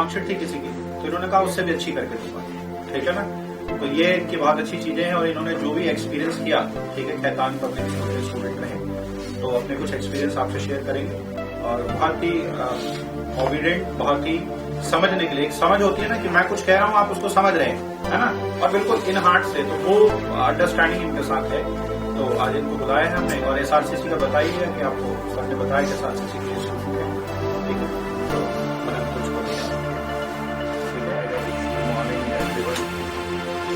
Marksheet थी किसी की, तो इन्होंने कहा उससे भी अच्छी करके दूंगा, ठीक है ना। तो ये इनकी बहुत अच्छी चीजें हैं, और इन्होंने जो भी एक्सपीरियंस किया, ठीक है, कैतान पब्लिक स्कूल के स्टूडेंट रहे, तो अपने कुछ एक्सपीरियंस आपसे शेयर करेंगे। और बहुत ही ऑबिडेंट, बहुत ही समझने के लिए, एक समझ होती है ना कि मैं कुछ कह रहा हूँ आप उसको समझ रहे हैं, है ना, और बिल्कुल इन हार्ट से, तो वो अंडरस्टैंडिंग इनके साथ है। तो आज इनको बुलाया है हमने, और SRCC का बताई है कि आपको सर ने बताया कि SRCC के स्टूडेंट है, ठीक है। तो मैंने कुछ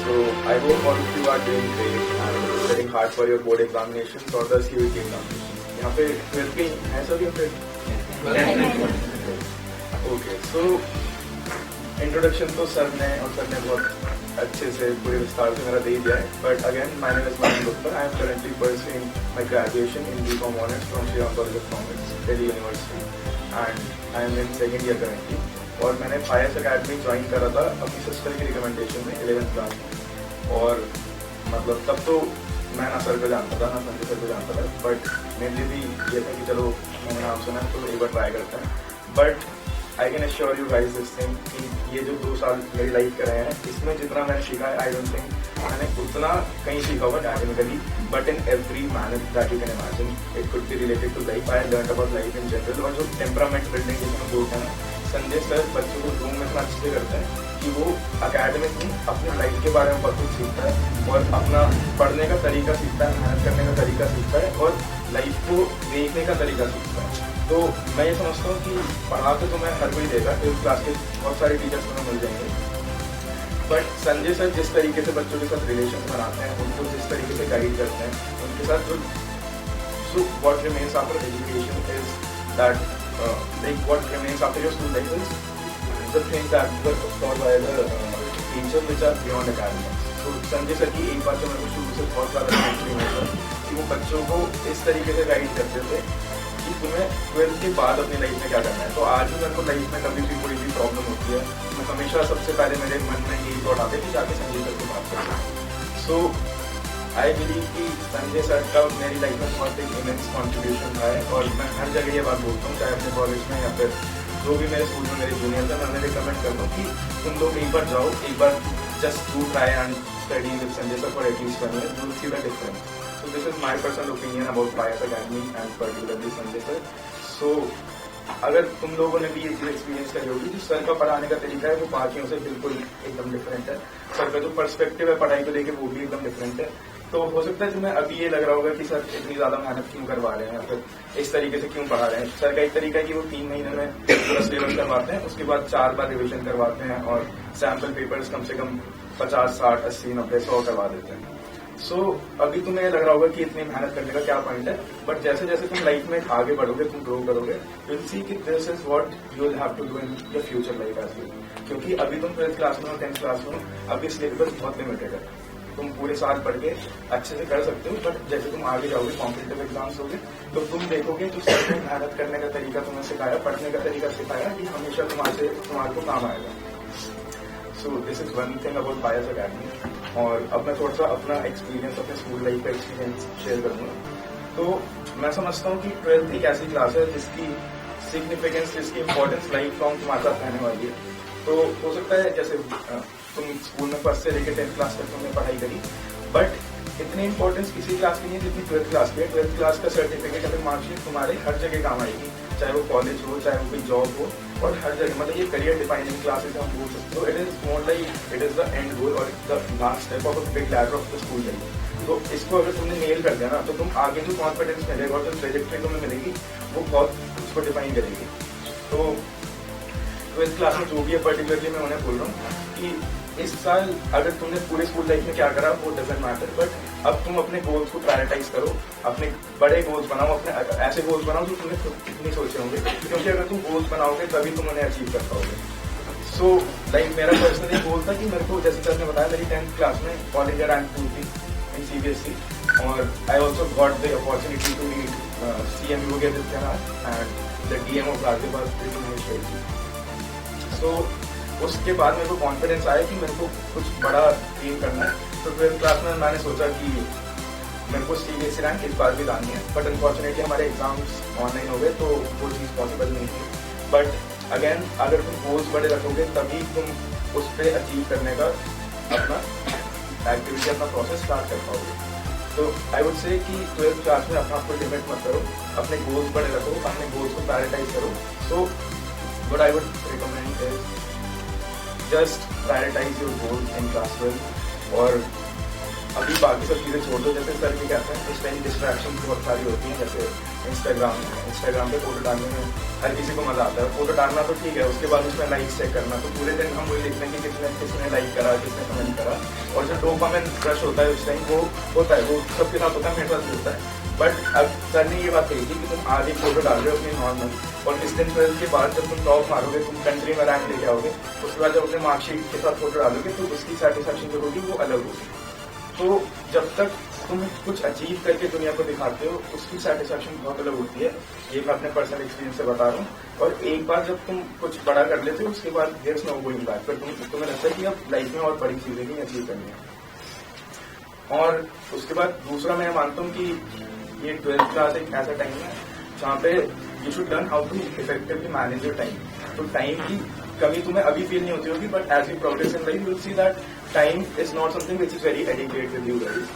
So I hope all of you are doing great and studying hard for your board examinations or the CUET examination. यहाँ पे 12th के हैं सभी अपने? Okay, so introduction तो सर ने बहुत अच्छे से पूरे विस्तार से मेरा दे दिया है. But again, my name is Manan Gupta. I am currently pursuing my graduation in BCom Honors from Shri Ram College of Commerce, Delhi University, and I am in second year currently. और मैंने IAS Academy join करा था अपनी sister की recommendation में 11th class में. और मतलब तब तो मैं ना सर को जानता था ना संजय सर को जानता था, बट मेनली भी ये था कि चलो मैंने नाम सुना तो एक बार ट्राई करते हैं. But I can assure you guys this thing कि ये जो 2 साल मेरी लाइफ के रहे हैं, इसमें जितना मैंने सीखा है, आई डोंट थिंक मैंने उतना कहीं सीखा होगा academically, but in every manner that you can imagine. It could be related to life. I learned about life in general. और जो temperament building जिसमें बोलते हैं ना, संजय सर बच्चों को रूम में इतना अच्छे से करते हैं कि वो अकेडमिक में अपने लाइफ के बारे में बहुत कुछ सीखता है, और अपना पढ़ने का तरीका सीखता है, मेहनत करने का तरीका सीखता है, और लाइफ को देखने का तरीका सीखता है. तो मैं ये समझता हूँ कि पढ़ाते तो मैं हर कोई देगा, 12th क्लास के बहुत सारे टीचर्स तुम्हें मिल जाएंगे, बट संजय सर जिस तरीके से बच्चों के साथ रिलेशन बनाते हैं, उनको जिस तरीके से गाइड करते हैं, उनके साथ जो what remains after education is that like what remains after your school life is the things that were taught by the teachers which are beyond academics. तो संजय सर की एक बात जो मेरे को शुरू से बहुत ज़्यादा इंटरेस्ट है कि वो बच्चों को इस तरीके से गाइड करते थे कि तुम्हें 12th के बाद अपनी लाइफ में क्या करना है. तो आज भी मेरे को लाइफ में कभी भी कोई भी प्रॉब्लम होती है, मैं हमेशा सबसे पहले मेरे मन में यही थॉट आते कि जाके संजय सर से बात करना. सो आई बिलीव कि संजय सर का मेरी लाइफ में बहुत एक इमेंस कॉन्ट्रीब्यूशन था, और मैं हर जगह ये बात बोलता हूँ, चाहे अपने कॉलेज में या फिर जो भी मेरे स्कूल में मेरे जूनियर थे, मैं उन्हें रिकमेंड करता हूँ कि तुम लोग एक बार जाओ, एक बार just do try and study with Sanjay sir for at least 1 year, you will see the difference. So this is my personal opinion about IAS Academy and particularly Sanjay sir. So अगर तुम लोगों ने भी ये चीज एक्सपीरियंस करी होगी, जो सर का पढ़ाने का तरीका है वो बाकियों से बिल्कुल एकदम डिफरेंट है. सर का जो पर्सपेक्टिव है पढ़ाई को लेके वो भी एकदम डिफरेंट है. तो हो सकता है तुम्हें अभी ये लग रहा होगा कि सर इतनी ज्यादा मेहनत क्यों करवा रहे हैं, या फिर इस तरीके से क्यों पढ़ा रहे हैं. सर का एक तरीका है कि वो 3 महीने में पूरा सिलेबस करवाते हैं, उसके बाद 4 बार रिविजन करवाते हैं, और सैम्पल पेपर्स कम से कम 50, 60, 80, 90, 100 करवा देते हैं. सो अभी तुम्हें लग रहा होगा कि इतनी मेहनत करने का क्या पॉइंट है, बट जैसे जैसे तुम लाइफ में आगे बढ़ोगे, तुम ग्रो करोगे, यू विल सी कि this is what you will have to do in your future life as well. क्योंकि अभी तुम 12th क्लास में हो, 10th क्लास में हो, अभी सिलेबस बहुत लिमिटेड है, तुम पूरे साल पढ़ के अच्छे से कर सकते हो, बट जैसे तुम आगे जाओगे, कॉम्पिटिटिव एग्जाम्स होगे, तो तुम देखोगे जो सर ने मेहनत करने का तरीका तुम्हें सिखाया, पढ़ने का तरीका सिखाया, कि हमेशा तुम्हारे को काम आएगा. सो this is one thing about IAS Academy. और अब मैं थोड़ा सा अपना एक्सपीरियंस, अपने स्कूल लाइफ का एक्सपीरियंस शेयर करूंगा. तो मैं समझता हूँ कि 12th एक ऐसी क्लास है जिसकी सिग्निफिकेंस, जिसकी इंपॉर्टेंस लाइफ लॉन्ग तुम्हारे साथ रहने वाली है. तो हो सकता है जैसे तुम स्कूल में 1st से लेकर 10th क्लास तक तुमने पढ़ाई करी, बट इतनी इंपॉर्टेंस किसी क्लास की नहीं है जितनी 12th क्लास की है. 12th क्लास का सर्टिफिकेट अगर मार्कशीट तुम्हारे हर जगह काम आएगी, चाहे वो कॉलेज हो, चाहे वो कोई जॉब हो, और हर जगह मतलब ये करियर डिफाइनिंग क्लासेस हम बोल सकते हो. It is more like it is the end goal और the last step of a big ladder of the school life. तो इसको अगर तुमने नेल कर दिया ना, तो तुम आगे जो कॉन्फिडेंस मिलेगा और जो ट्रेजेक्टरी तुम्हें मिलेगी वो बहुत उसको डिफाइन करेगी. तो 12th क्लास में जो भी है, पर्टिकुलरली मैं उन्हें बोल रहा हूँ कि इस साल अगर तुमने पूरे स्कूल लाइफ में क्या करा वो डजंट मैटर, बट अब तुम अपने गोल्स को प्रायोरिटाइज करो, अपने बड़े गोल्स बनाओ, अपने ऐसे गोल्स बनाओ जो तुमने नहीं सोचे होंगे, क्योंकि अगर तुम गोल्स बनाओगे तभी तुम उन्हें अचीव कर पाओगे. सो लाइक मेरा पर्सनली गोल था कि मेरे को, जैसे सर ने बताया, मेरी 10th क्लास में कॉलेज रैंक 2 थी इन CBSE, और I also got the opportunity to meet CMU के Vidyanath and the DM of Ghaziabad. So उसके बाद मेरे को कॉन्फिडेंस आया कि मेरे को कुछ बड़ा एम करना है. तो 12th क्लास में मैंने सोचा कि मेरे को CBSE रैंक इस बार भी लानी है, बट अनफॉर्चुनेटली हमारे एग्जाम्स ऑनलाइन हो गए तो वो चीज़ पॉसिबल नहीं थी. बट अगेन अगर तुम गोल्स बड़े रखोगे तभी तुम उस पर अचीव करने का अपना एक्टिविटी, अपना प्रोसेस स्टार्ट कर पाओगे। तो आई वुड से कि 12th क्लास में अपना आपको लिमिट मत करो, अपने गोल्स बड़े रखो, अपने गोल्स को प्रायोरिटाइज करो। So what I would recommend is just prioritize your goals in class 12 और अभी बाकी सब चीज़ें छोड़ दो। जैसे सर भी कहते हैं इस टाइम डिस्ट्रैक्शन बहुत सारी होती हैं, जैसे इंस्टाग्राम पे फोटो डालने में हर किसी को मजा आता है। फोटो डालना तो ठीक है, उसके बाद उसमें लाइक चेक करना, तो पूरे दिन हम वही देखते हैं कि किसने लाइक करा, किसने कमेंट करा, और जो डोपामाइन रश होता है उस टाइम वो होता है, वो सबके साथ होता है, मेरे साथ भी होता है। बट अब सर ने ये बात कही थी कि तुम आज एक फोटो डाल रहे हो अपनी नॉर्मल, और इस दिन 12 के बाद जब तुम टॉप मारोगे, तुम कंट्री में रैंक लेके आओगे, उसके बाद जब अपने मार्कशीट के साथ फोटो डालोगे तो उसकी सेटिस्फेक्शन जो होगी वो अलग होगी। तो जब तक तुम कुछ अचीव करके दुनिया को दिखाते हो उसकी सेटिस्फेक्शन बहुत अलग होती है। ये मैं अपने पर्सनल एक्सपीरियंस से बता रहा हूँ। और एक बार जब तुम कुछ बड़ा कर लेते हो उसके बाद there is no going back, पर तुम्हें लगता है कि अब लाइफ में और बड़ी चीजें भी अचीव करनी है। और उसके बाद दूसरा मैं मानता हूँ कि ये 12th क्लास एक ऐसा टाइम है जहाँ पे you should learn how to effectively manage your time. तो टाइम की कमी तुम्हें अभी फील नहीं होती होगी, but as you progress in life you will see that time is not something which is very adequate with you guys.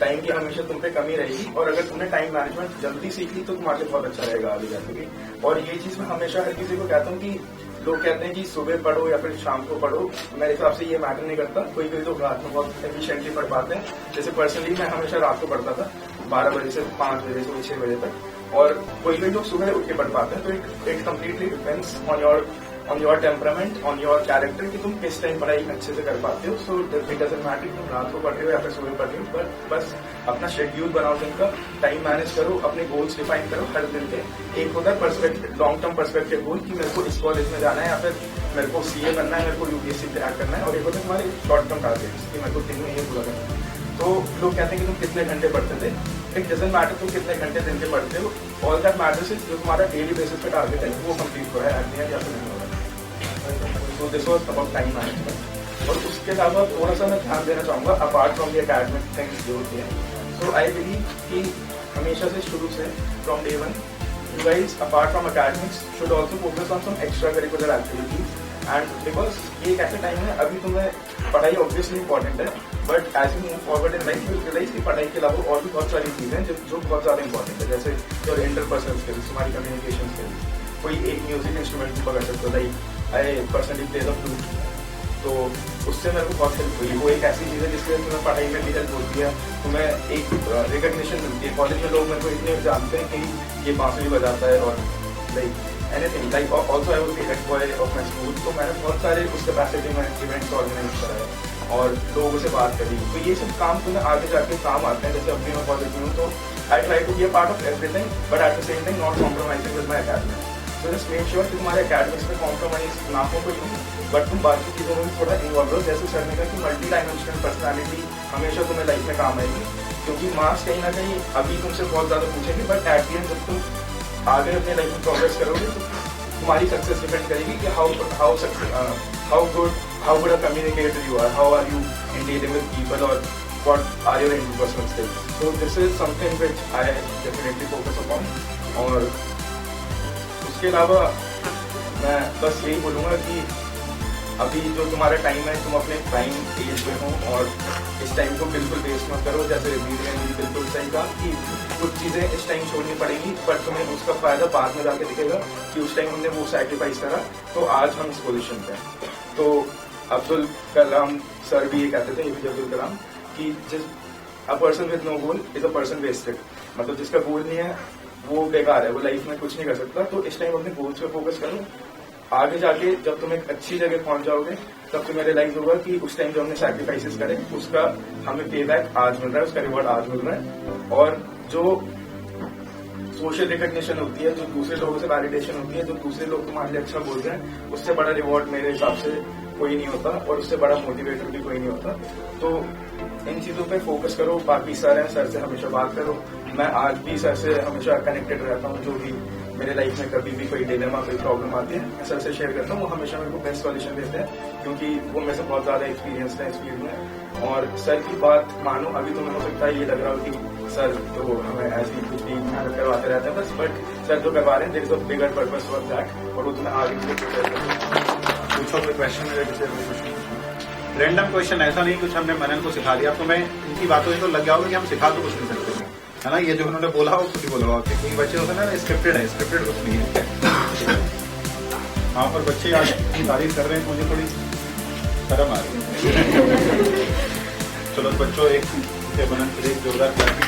Time की हमेशा तुम पे कमी रहेगी, और अगर तुमने टाइम मैनेजमेंट जल्दी सीख ली तो तुम्हारे बहुत अच्छा रहेगा आगे जाके भी। और ये चीज मैं हमेशा हर किसी को कहता हूँ कि लोग कहते हैं कि सुबह पढ़ो या फिर शाम को पढ़ो, मेरे हिसाब से ये मैटर नहीं करता। कोई कोई लोग रात में बहुत एफिशिएंटली पढ़ पाते हैं, जैसे पर्सनली मैं हमेशा रात को पढ़ता था 12 बजे से 5 बजे से 6 बजे तक, और कोई लोग सुबह उठ के पढ़ पाते हैं। तो it completely depends on your temperament, on your character कि तुम किस टाइम पढ़ाई अच्छे से कर पाते हो। सो इट डजंट मैटर कि तुम रात को पढ़ रहे हो या फिर सुबह पढ़ रहे हो, पर बस अपना शेड्यूल बनाओ, दिन का टाइम मैनेज करो, अपने गोल्स डिफाइन करो हर दिन के। एक होता है पर्सपेक्टिव, लॉन्ग टर्म पर्सपेक्टिव गोल कि मेरे को इस कॉलेज में जाना है या फिर मेरे को सीए बनना है, मेरे को यूपीएससी क्रैक करना है, और एक होता है तुम्हारे शॉर्ट टर्म टारगेट्स कि मेरे को 3 महीने पूरा करना है। तो लोग कहते हैं कि तुम कितने घंटे पढ़ते थे, इट डजंट मैटर तुम कितने घंटे दिन के पढ़ते हो, ऑल दैट मैटर्स इज जो तुम्हारा डेली बेसिस पे टारगेट है वो कंप्लीट हो रहा है एट द एंड या फिर नहीं हो रहा है। तो this was about time management. और उसके अलावा थोड़ा सा मैं ध्यान देना चाहूँगा apart from the academic things जो होती हैं। सो आई बिलीव कि हमेशा से शुरू से from day 1 you guys apart from academics should also focus on some extracurricular activities, and because ये एक ऐसा टाइम है अभी तुम्हें पढ़ाई ऑब्वियसली इंपॉर्टेंट है, but as you move forward in life you realize कि पढ़ाई के अलावा और भी बहुत सारी चीजें हैं जो बहुत ज्यादा इंपॉर्टेंट है, जैसे योर इंटरपर्सनल स्किल्स, तुम्हारी कम्युनिकेशन स्किल्स। कोई एक म्यूजिक इंस्ट्रूमेंट पकड़ सकते हो, like I personally play the flute, तो उससे मेरे को बहुत हेल्प हुई। वो एक ऐसी चीज़ है जिससे तुम्हें पढ़ाई में भी हेल्प होती है, तुम्हें एक रिकग्निशन मिलती है। कॉलेज में लोग मेरे को इतने जानते हैं कि ये बांसुरी बजाता है, और like anything, like also I was the head boy of my school, तो मैंने बहुत सारे उस कैपेसिटी में इवेंट्स ऑर्गेनाइज कराए और लोगों से बात करी। तो ये सब काम तुम्हें आगे जाके काम आते हैं। जैसे अभी मैं कॉलेज में हूँ तो I try to be a part of everything, but at the same time not compromising with my academics. So just make sure कि तुम्हारे एकेडमिक्स में कॉम्प्रोमाइज ना हो कोई नहीं, बट तुम बाकी चीज़ों में थोड़ा इन्वॉल्व हो। जैसे सर ने कहा कि मल्टी डायमेंशनल पर्सनैलिटी हमेशा तुम्हें लाइफ में काम आएगी, क्योंकि मार्क्स कहीं ना कहीं अभी तुमसे बहुत ज़्यादा पूछेंगे, बट एट द एंड जब तुम आगे अपने लाइफ में प्रोग्रेस करोगे तो तुम्हारी सक्सेस डिपेंड करेगी कि how good a communicator you are, how are you in dealing with people, or what are your interpersonal skills. So this is something which I definitely focus upon. और उसके अलावा मैं बस यही बोलूँगा कि अभी जो तुम्हारा टाइम है तुम अपने प्राइम एज में हो, और इस टाइम को बिल्कुल वेस्ट मत करो। जैसे वीर ने भी बिल्कुल सही कहा कि कुछ चीज़ें इस टाइम छोड़नी पड़ेगी, पर तुम्हें उसका फायदा बाद में जाके दिखेगा कि उस टाइम हमने वो सैक्रिफाइस करा तो आज हम इस पोजीशन पे हैं। तो अब्दुल कलाम सर भी ये कहते थे, APJ अब्दुल कलाम, कि a person with no goal is a person wasted, मतलब जिसका गोल नहीं है वो बेकार है, वो लाइफ में कुछ नहीं कर सकता। तो इस टाइम अपने गोल्स पे फोकस करो, आगे जाके जब तुम एक अच्छी जगह पहुंच जाओगे तब तुम्हें रियलाइज होगा कि उस टाइम जो हमने सैक्रिफाइसेस करे उसका हमें पे बैक आज मिल रहा है, उसका रिवॉर्ड आज मिल रहा है। और जो सोशल रिकग्निशन होती है, जो दूसरे लोगों से वैलिडेशन होती है, जो दूसरे लोग तुम्हारे लिए अच्छा बोल रहे हैं, उससे बड़ा रिवॉर्ड मेरे हिसाब से कोई नहीं होता, और उससे बड़ा मोटिवेटर भी कोई नहीं होता। तो इन चीजों पे फोकस करो। बाकी सर हैं, सर से हमेशा बात करो। मैं आज भी सर से हमेशा कनेक्टेड रहता हूँ, जो भी मेरे लाइफ में कभी भी कोई डिलेमा, कोई प्रॉब्लम आती है मैं सर से शेयर करता हूँ। वो हमेशा मेरे को बेस्ट सॉल्यूशन देते हैं, क्योंकि वो मेरे से बहुत ज्यादा एक्सपीरियंस है इस फील्ड में। और सर की बात मानो, अभी तुम्हें हो सकता है ये लग रहा हो कि सर तो हमें ऐसी कुछ भी मेहनत करवाते रहते हैं बस, बट सर जो करवा रहे हैं there is a bigger purpose for that, और वो तुम्हें आगे के लिए प्रिपेयर करना। पूछो कोई क्वेश्चन है? रैंडम क्वेश्चन, ऐसा नहीं कुछ हमने मनन को सिखा दिया। तो मैं इनकी बातों से तो लग गया होगा कि हम सिखा तो कुछ नहीं सकते, है ना। ये जो उन्होंने बोला हो कुछ ही बोला होगा, क्योंकि बच्चे होते हैं ना स्क्रिप्टेड है, स्क्रिप्टेड कुछ नहीं है। हाँ, पर बच्चे आज तारीफ कर रहे हैं, मुझे थोड़ी शर्म आ रही है। चलो बच्चों, एक मनन के लिए जोरदार क्लैपिंग।